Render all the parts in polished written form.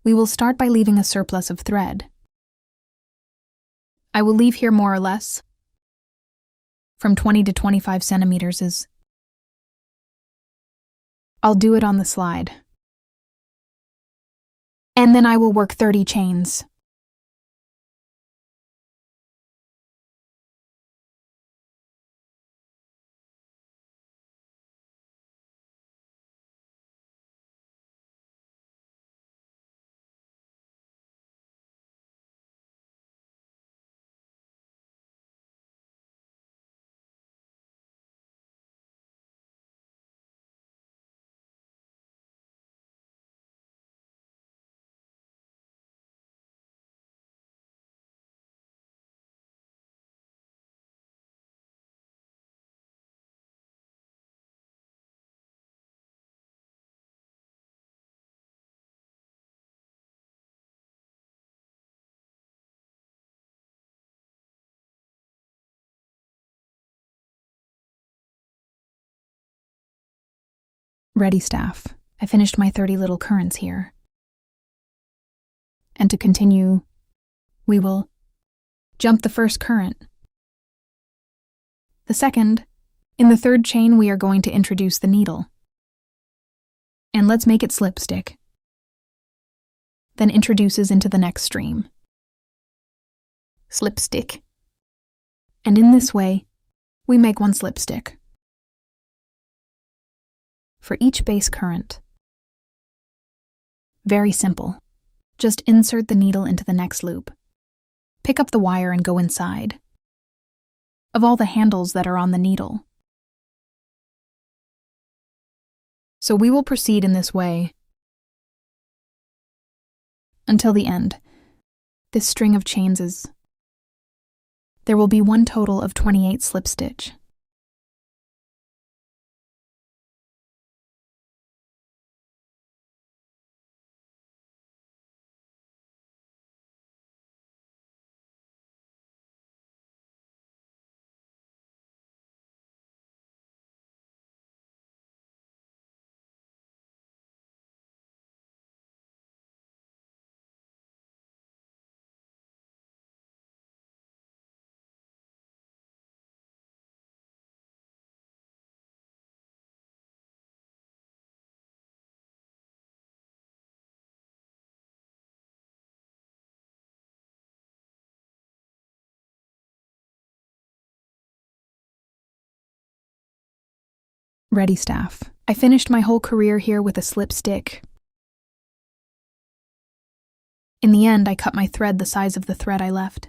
we will start by leaving a surplus of thread. I will leave here more or less from 20 to 25 centimeters. I'll do it on the slide. And then I will work 30 chains. Ready, staff. I finished my 30 little currents here. And to continue, we will jump the first current. The second, in the third chain we are going to introduce the needle. And let's make it slipstick. Then introduces into the next stream. Slipstick. And in this way, we make one slipstick. For each base current. Very simple. Just insert the needle into the next loop. Pick up the wire and go inside. Of all the handles that are on the needle. So we will proceed in this way until the end. This string of chains is. There will be one total of 28 slip stitch. Ready, staff. I finished my whole career here with a slip stick. In the end, I cut my thread the size of the thread I left.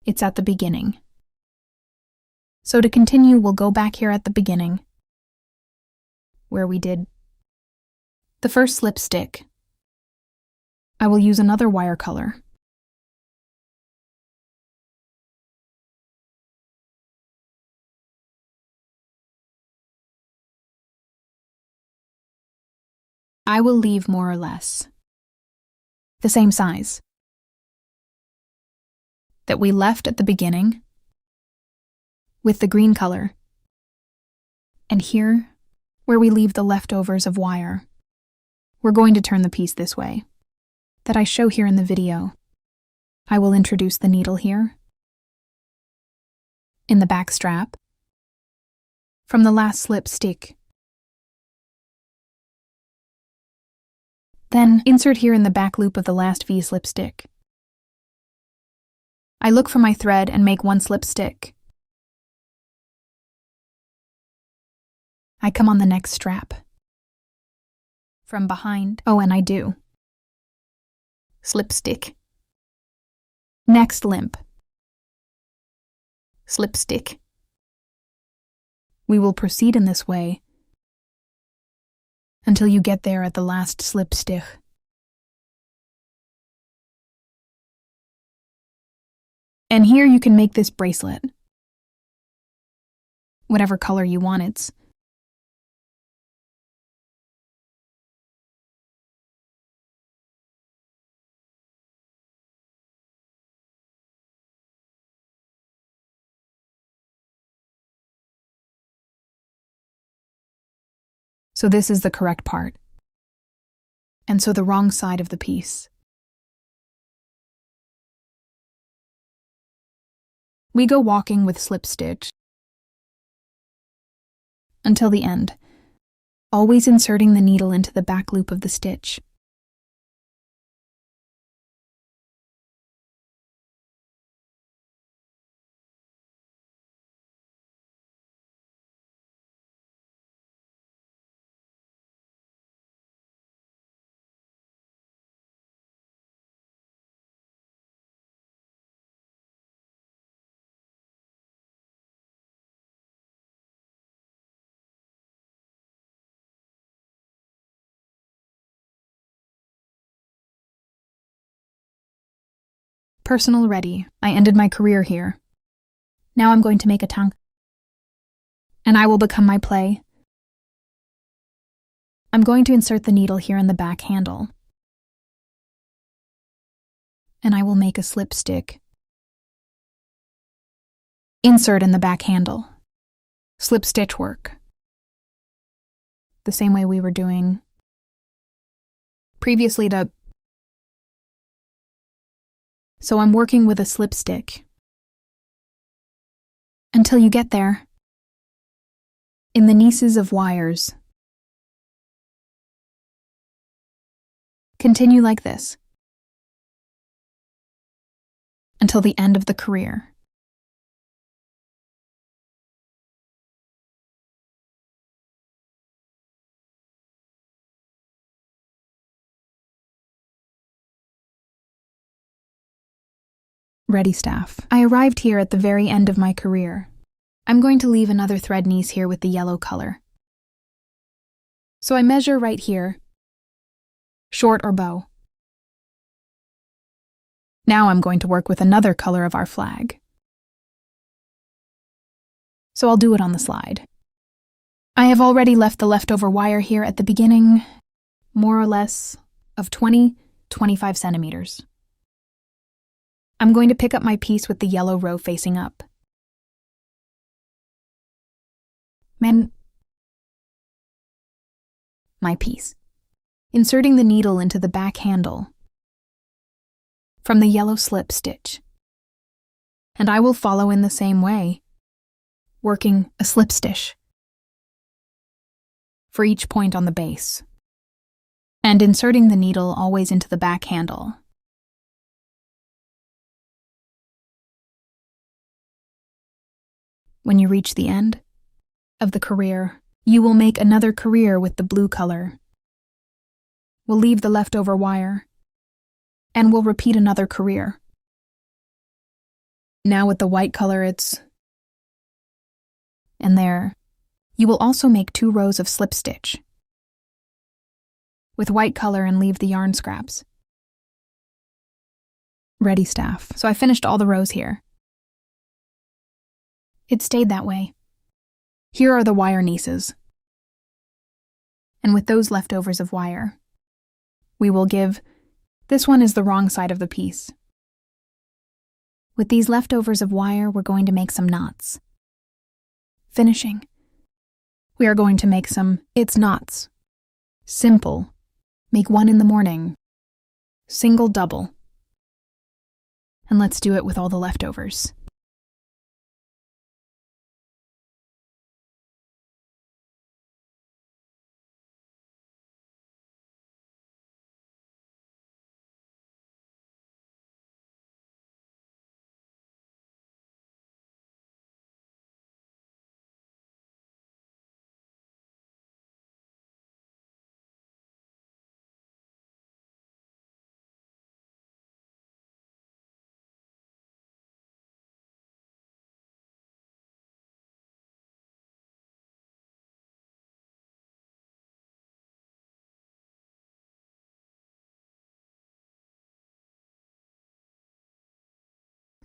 It's at the beginning. So to continue, we'll go back here at the beginning, where we did the first slip stick. I will use another wire color. I will leave more or less the same size that we left at the beginning with the green color, and here, where we leave the leftovers of wire, we're going to turn the piece this way that I show here in the video. I will introduce the needle here in the back strap from the last slip stick. Then insert here in the back loop of the last V slip stick. I look for my thread and make one slip stick. I come on the next strap. From behind, and I do. Slip stick. Next limp. Slip stick. We will proceed in this way until you get there at the last slip stitch. And here you can make this bracelet. Whatever color you want it. So this is the correct part. and so the wrong side of the piece. We go walking with slip stitch until the end, always inserting the needle into the back loop of the stitch. Personal ready. I ended my career here. Now I'm going to make a tongue, and I will become my play. I'm going to insert the needle here in the back handle, and I will make a slip stick. Insert in the back handle. Slip stitch work. The same way we were doing previously to... So I'm working with a slip stick until you get there. In the nieces of wires. Continue like this until the end of the career. Ready, staff. I arrived here at the very end of my career. I'm going to leave another thread niece here with the yellow color. So I measure right here, short or bow. Now I'm going to work with another color of our flag. So I'll do it on the slide. I have already left the leftover wire here at the beginning, more or less of 20-25 centimeters. I'm going to pick up my piece with the yellow row facing up. My piece. Inserting the needle into the back handle from the yellow slip stitch. And I will follow in the same way, working a slip stitch for each point on the base, and inserting the needle always into the back handle. When you reach the end of the career, you will make another career with the blue color. We'll leave the leftover wire, and we'll repeat another career. Now with the white color, and there, you will also make 2 rows of slip stitch with white color and leave the yarn scraps. Ready, staff. So I finished all the rows here. It stayed that way. Here are the wire nieces. And with those leftovers of wire, we will give, this one is the wrong side of the piece. With these leftovers of wire, we're going to make some knots. Finishing. We are going to make some, it's knots. Simple. Make 1 in the morning. Single, double. And let's do it with all the leftovers.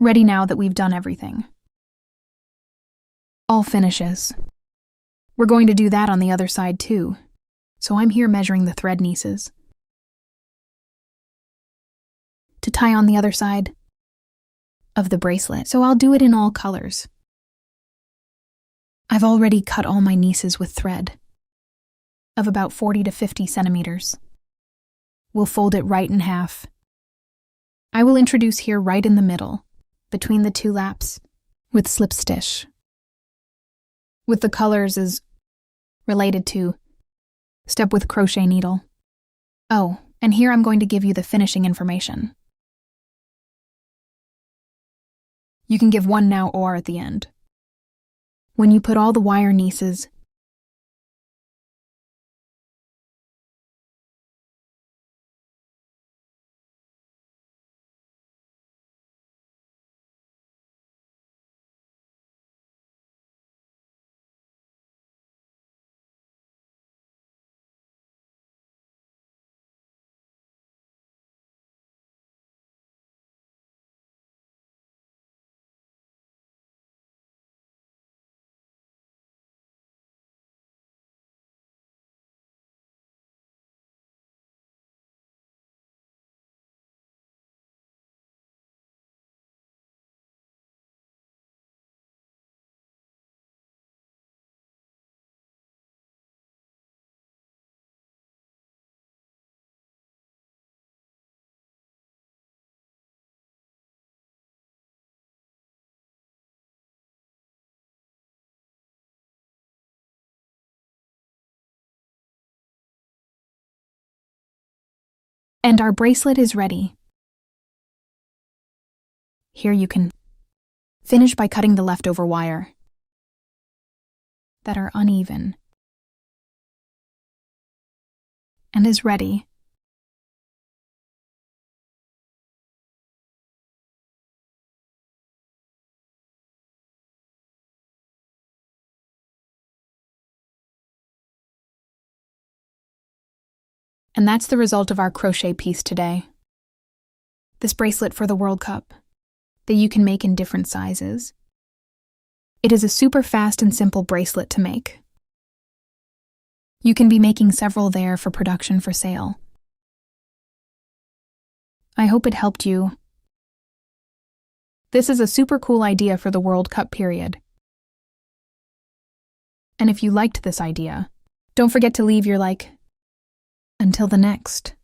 Ready now that we've done everything. All finishes. We're going to do that on the other side too. So I'm here measuring the thread nieces. To tie on the other side of the bracelet, so I'll do it in all colors. I've already cut all my nieces with thread of about 40 to 50 centimeters. We'll fold it right in half. I will introduce here right in the middle, between the two laps, with slip stitch. With the colors is related to step with crochet needle. Oh, and here I'm going to give you the finishing information. You can give one now or at the end. When you put all the wire nieces, and our bracelet is ready. Here you can finish by cutting the leftover wire that are uneven and is ready. And that's the result of our crochet piece today. This bracelet for the World Cup that you can make in different sizes. It is a super fast and simple bracelet to make. You can be making several there for production for sale. I hope it helped you. This is a super cool idea for the World Cup period. And if you liked this idea, don't forget to leave your like. Until the next.